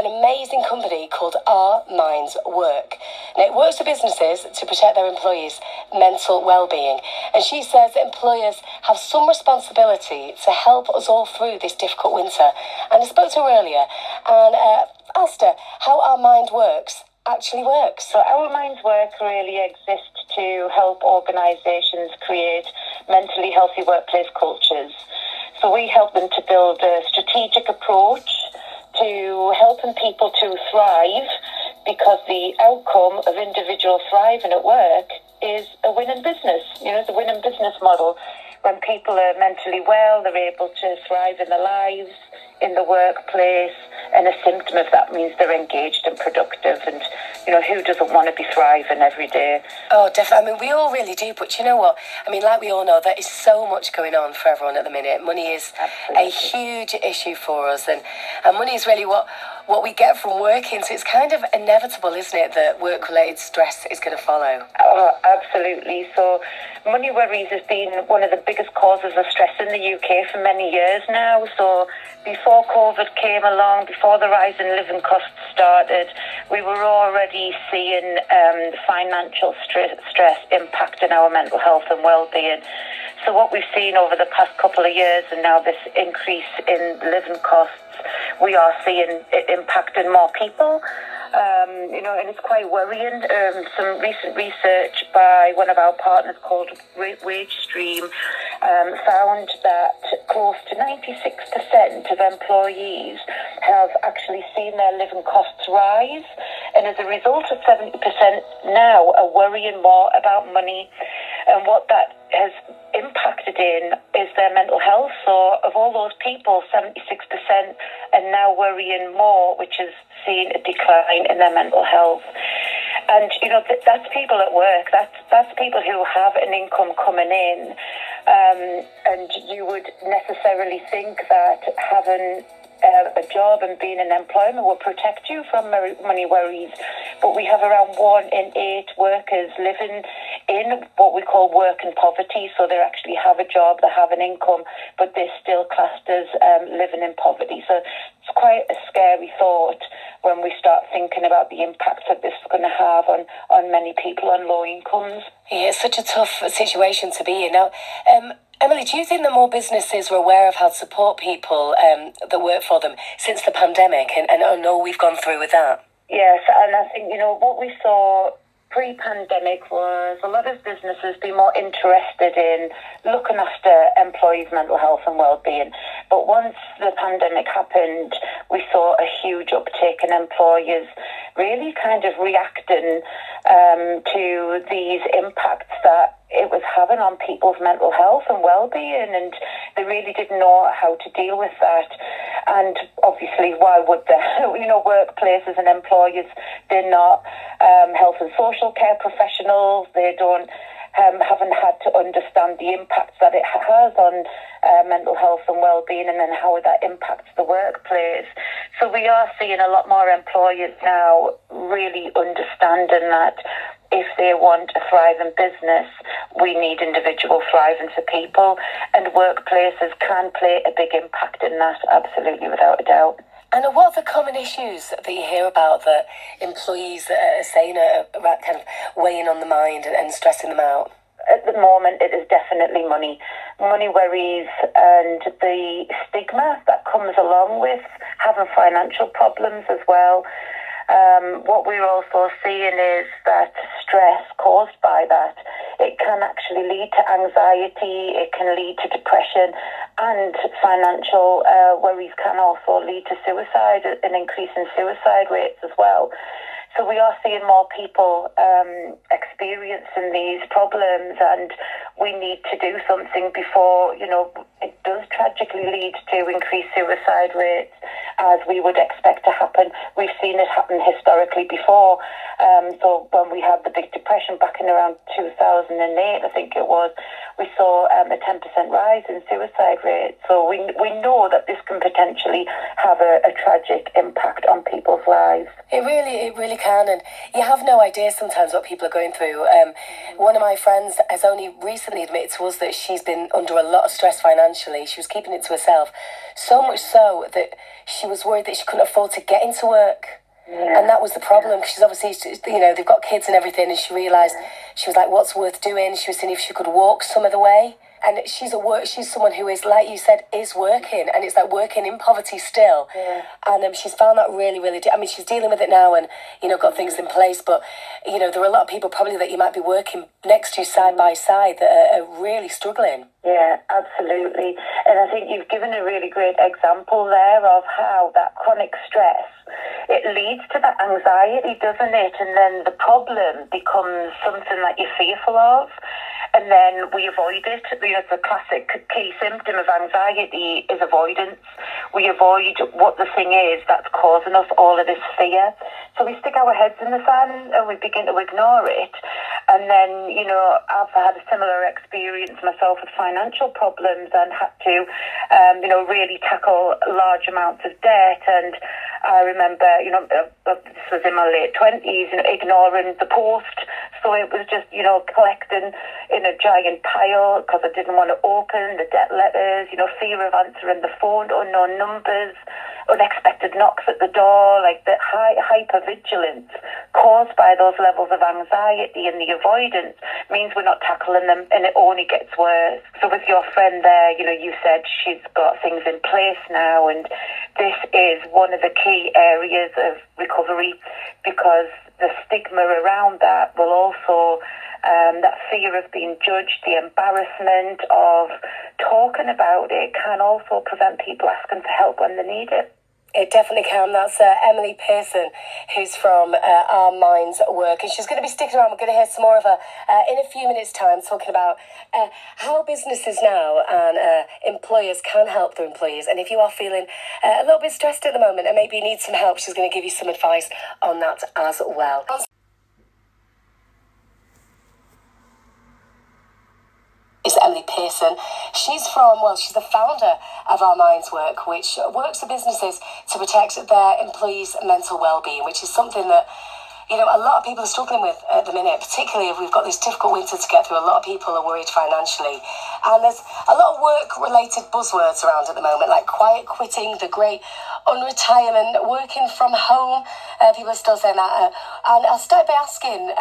amazing company called Our Minds Work. Now, it works with businesses to protect their employees' mental well-being. And she says that employers have some responsibility to help us all through this difficult winter. And I spoke to her earlier and asked her how Our Mind Works actually works. So Our Minds Work really exists to help organisations create mentally healthy workplace cultures. So we help them to build a strategic approach to helping people to thrive, because the outcome of individual thriving at work is a winning business. You know, it's a winning business model. When people are mentally well, they're able to thrive in their lives, in the workplace, and a symptom of that means they're engaged and productive. And, you know, who doesn't want to be thriving every day? Oh, definitely. I mean, we all really do. But you know what? I mean, like we all know, there is so much going on for everyone at the minute. Money is a huge issue for us. And money is really what we get from working. So it's kind of inevitable, isn't it, that work-related stress is going to follow? Oh, absolutely. So money worries has been one of the biggest causes of stress in the UK for many years now. So before COVID came along, before the rise in living costs started, we were already seeing financial stress impacting our mental health and well-being. So what we've seen over the past couple of years, and now this increase in living costs, we are seeing it impacting more people. You know, and it's quite worrying. Some recent research by one of our partners called Wagestream found that close to 96% of employees have actually seen their living costs rise. And as a result of 70% now are worrying more about money. And what that has impacted in is their mental health. So of all those people, 76% are now worrying more, which is seeing a decline in their mental health. And, you know, that's people at work. That's people who have an income coming in. And you would necessarily think that having a job and being in employment will protect you from money worries. But we have around 1 in 8 workers living in what we call working poverty. So they actually have a job, they have an income, but they're still classed as living in poverty. So it's quite a scary thought when we start thinking about the impacts that this is going to have on many people on low incomes. Yeah, it's such a tough situation to be in. Now, Emily, do you think that more businesses were aware of how to support people that work for them since the pandemic? And I know we've gone through with that. Yes, and I think, you know, what we saw pre-pandemic was a lot of businesses be more interested in looking after employees' mental health and well-being. But once the pandemic happened, we saw a huge uptick in employers really kind of reacting to these impacts that it was having on people's mental health and well-being, and they really didn't know how to deal with that. And obviously, why would they? You know, workplaces and employers, they're not health and social care professionals. They haven't had to understand the impacts that it has on mental health and well-being, and then how that impacts the workplace. So we are seeing a lot more employers now really understanding that if they want a thriving business, we need individual thriving for people, and workplaces can play a big impact in that, absolutely, without a doubt. And what are the common issues that you hear about that employees are saying are kind of weighing on the mind and stressing them out? At the moment, it is definitely money worries, and the stigma that comes along with having financial problems as well. What we're also seeing is that stress caused by that, it can actually lead to anxiety, it can lead to depression, and financial worries can also lead to suicide, an increase in suicide rates as well. So we are seeing more people experiencing these problems, and we need to do something before, you know, it does tragically lead to increased suicide rates, as we would expect to happen. We've seen it happen historically before. So when we had the Big Depression back in around 2008, I think it was, we saw a 10% rise in suicide rates. So we know that this can potentially have a tragic impact on people's lives. It really can, and you have no idea sometimes what people are going through. One of my friends has only recently admitted to us that she's been under a lot of stress financially. She was keeping it to herself. So much so that she was worried that she couldn't afford to get into work. Yeah. And that was the problem, because she's obviously, they've got kids and everything, and she realised, she was like, what's worth doing? She was seeing if she could walk some of the way. And she's someone who is, like you said, is working, and it's like working in poverty still. Yeah. And she's found that really, really, she's dealing with it now and, got things in place. But, there are a lot of people probably that you might be working next to side by side that are really struggling. Yeah, absolutely. And I think you've given a really great example there of how that chronic stress, it leads to that anxiety, doesn't it? And then the problem becomes something that you're fearful of. And then we avoid it. The classic key symptom of anxiety is avoidance. We avoid what the thing is that's causing us all of this fear. So we stick our heads in the sand and we begin to ignore it. And then, I've had a similar experience myself with financial problems and had to, really tackle large amounts of debt. And I remember, this was in my late 20s, ignoring the post. So it was just, collecting in a giant pile because I didn't want to open the debt letters, fear of answering the phone, unknown numbers, unexpected knocks at the door, like the hypervigilance caused by those levels of anxiety, and the avoidance means we're not tackling them, and it only gets worse. So with your friend there, you said she's got things in place now, and this is one of the key areas of recovery, because the stigma around that will also, that fear of being judged, the embarrassment of talking about it can also prevent people asking for help when they need it. It definitely can. That's Emily Pearson, who's from Our Minds Work, and she's going to be sticking around. We're going to hear some more of her in a few minutes' time, talking about how businesses now and employers can help their employees. And if you are feeling a little bit stressed at the moment and maybe you need some help, she's going to give you some advice on that as well. Is Emily Pearson. She's the founder of Our Minds Work, which works with businesses to protect their employees' mental well-being, which is something that, a lot of people are struggling with at the minute, particularly if we've got this difficult winter to get through. A lot of people are worried financially. And there's a lot of work-related buzzwords around at the moment, like quiet quitting, the great unretirement, working from home. People are still saying that. And I'll start by asking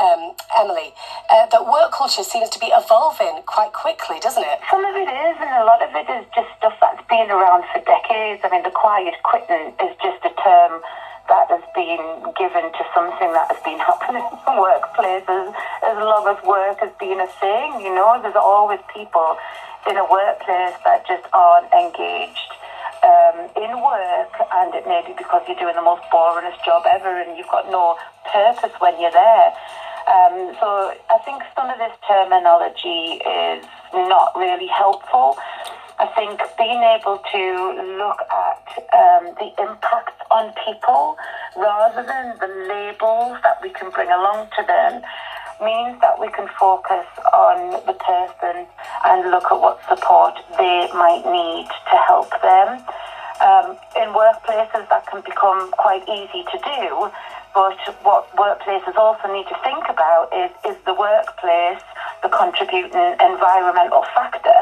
Emily, that work culture seems to be evolving quite quickly, doesn't it? Some of it is, and a lot of it is just stuff that's been around for decades. I mean, the quiet quitting is just a term that has been given to something that has been happening in workplaces as long as work has been a thing. There's always people in a workplace that just aren't engaged in work, and it may be because you're doing the most boringest job ever and you've got no purpose when you're there. So I think some of this terminology is not really helpful. I think being able to look at the impact on people rather than the labels that we can bring along to them means that we can focus on the person and look at what support they might need to help them. In workplaces, that can become quite easy to do, but what workplaces also need to think about is the workplace the contributing environmental factor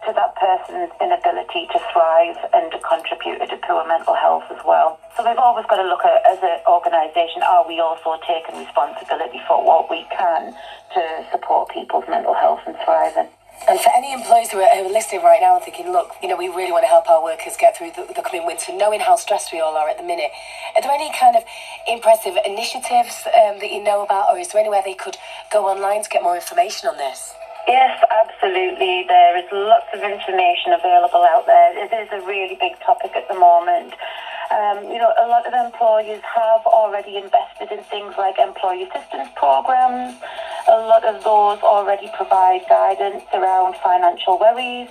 to that person's inability to thrive and to contribute to poor mental health as well. So we've always got to look at, as an organisation, are we also taking responsibility for what we can to support people's mental health and thriving? And for any employees who are listening right now and thinking, look, we really want to help our workers get through the coming winter, knowing how stressed we all are at the minute, are there any kind of impressive initiatives that you know about, or is there anywhere they could go online to get more information on this? Yes, absolutely. There is lots of information available out there. It is a really big topic at the moment. A lot of employers have already invested in things like employee assistance programs. A lot of those already provide guidance around financial worries.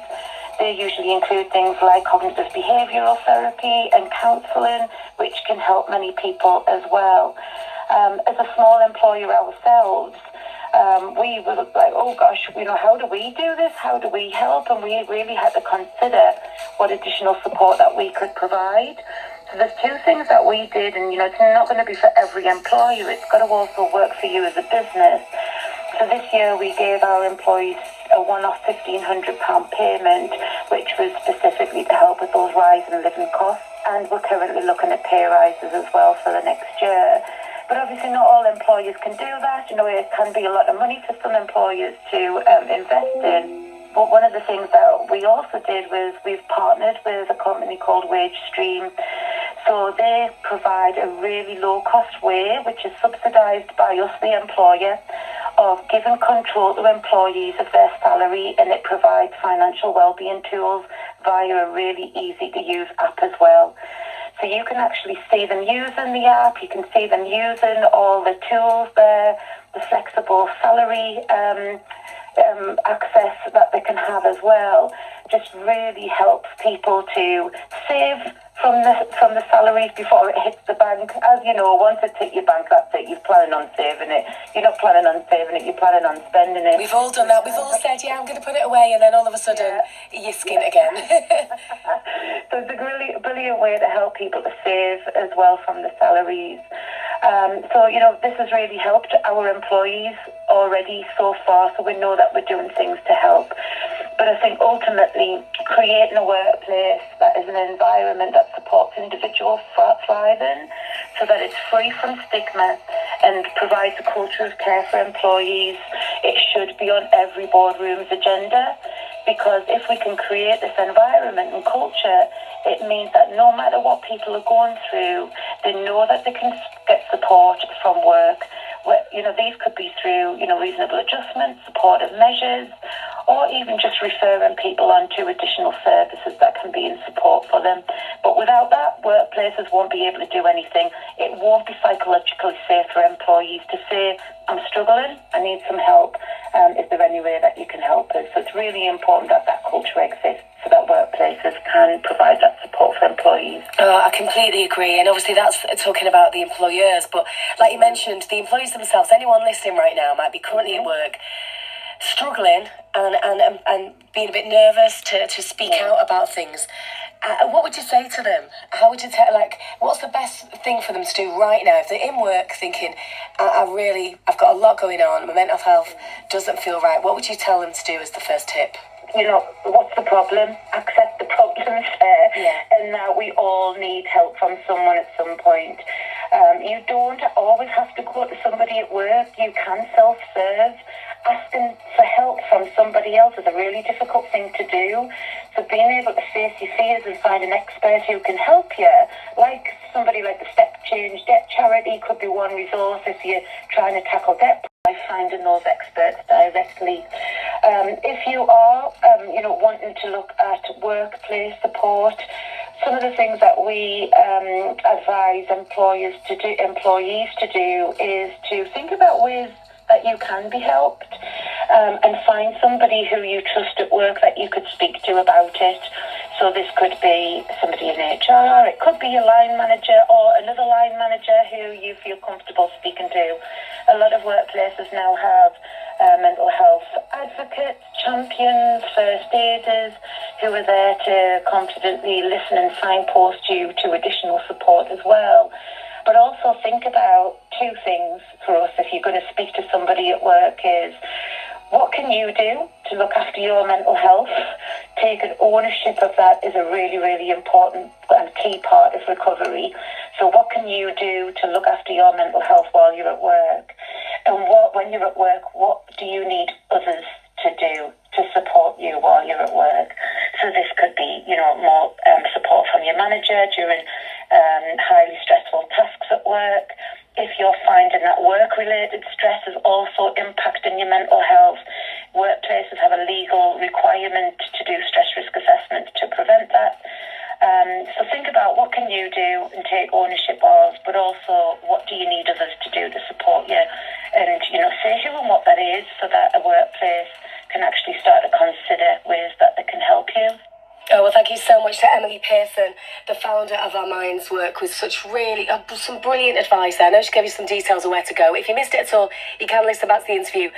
They usually include things like cognitive behavioural therapy and counselling, which can help many people as well. As a small employer ourselves, we were like, oh gosh, how do we do this? How do we help? And we really had to consider what additional support that we could provide. So there's two things that we did, and it's not going to be for every employer. It's got to also work for you as a business. So this year we gave our employees a one-off £1,500 payment, which was specifically to help with those rise in living costs. And we're currently looking at pay rises as well for the next year. But obviously not all employers can do that. It can be a lot of money for some employers to invest in. But one of the things that we also did was we've partnered with a company called Wagestream. So they provide a really low-cost way, which is subsidised by us, the employer, of giving control to employees of their salary, and it provides financial wellbeing tools via a really easy-to-use app as well. So you can actually see them using the app, you can see them using all the tools there, the flexible salary access that they can have as well. Just really helps people to save from the salaries before it hits the bank. As you know, once it's hit your bank, that's it. You're planning on saving it. You're not planning on saving it, you're planning on spending it. We've all done that. We've all said, I'm going to put it away, and then all of a sudden, you're skint again. So it's a really brilliant way to help people to save as well from the salaries. This has really helped our employees already so far, so we know that we're doing things to help. But I think ultimately creating a workplace that is an environment that supports individual thriving, so that it's free from stigma and provides a culture of care for employees. It should be on every boardroom's agenda, because if we can create this environment and culture, it means that no matter what people are going through, they know that they can get support from work. These could be through, reasonable adjustments, supportive measures, or even just referring people on to additional services that can be in support for them. But without that, workplaces won't be able to do anything. It won't be psychologically safe for employees to say, I'm struggling, I need some help. Is there any way that you can help us? So it's really important that that culture exists, so that workplaces can provide that support for employees. Oh, I completely agree. And obviously that's talking about the employers. But like you mentioned, the employees themselves, anyone listening right now might be currently at work struggling and being a bit nervous to speak out about things. What would you say to them? How would you what's the best thing for them to do right now? If they're in work thinking, I've got a lot going on, my mental health doesn't feel right, what would you tell them to do as the first tip? What's the problem? Accept the problem's there. Yeah. And now we all need help from someone at some point. You don't always have to go to somebody at work. You can self-serve. Asking for help from somebody else is a really difficult thing to do. So being able to face your fears and find an expert who can help you, like somebody like the Step Change Debt Charity could be one resource if you're trying to tackle debt by finding those experts directly. If you are, wanting to look at workplace support, some of the things that we advise employees to do is to think about ways that you can be helped, and find somebody who you trust at work that you could speak to about it. So this could be somebody in HR, it could be a line manager or another line manager who you feel comfortable speaking to. A lot of workplaces now have mental health advocates, champions, first aiders who are there to confidently listen and signpost you to additional support as well. But also think about two things for us if you're going to speak to somebody at work is, what can you do to look after your mental health? Taking ownership of that is a really, really important and key part of recovery. So what can you do to look after your mental health while you're at work? And when you're at work, what do you need others to do to support you while you're at work? So this could be, more support from your manager during highly stressful tasks at work. If you're finding that work-related stress is also impacting your mental health, workplaces have a legal requirement to do stress risk assessment to prevent that. So think about what can you do and take ownership of, but also what do you need others to do to support you, and say who and what that is, so that a workplace can actually start to consider ways that they can help you. Oh, well, thank you so much to Emily Pearson, the founder of Our Minds Work, with such really, some brilliant advice there. I know she gave you some details of where to go. If you missed it at all, you can listen back to the interview.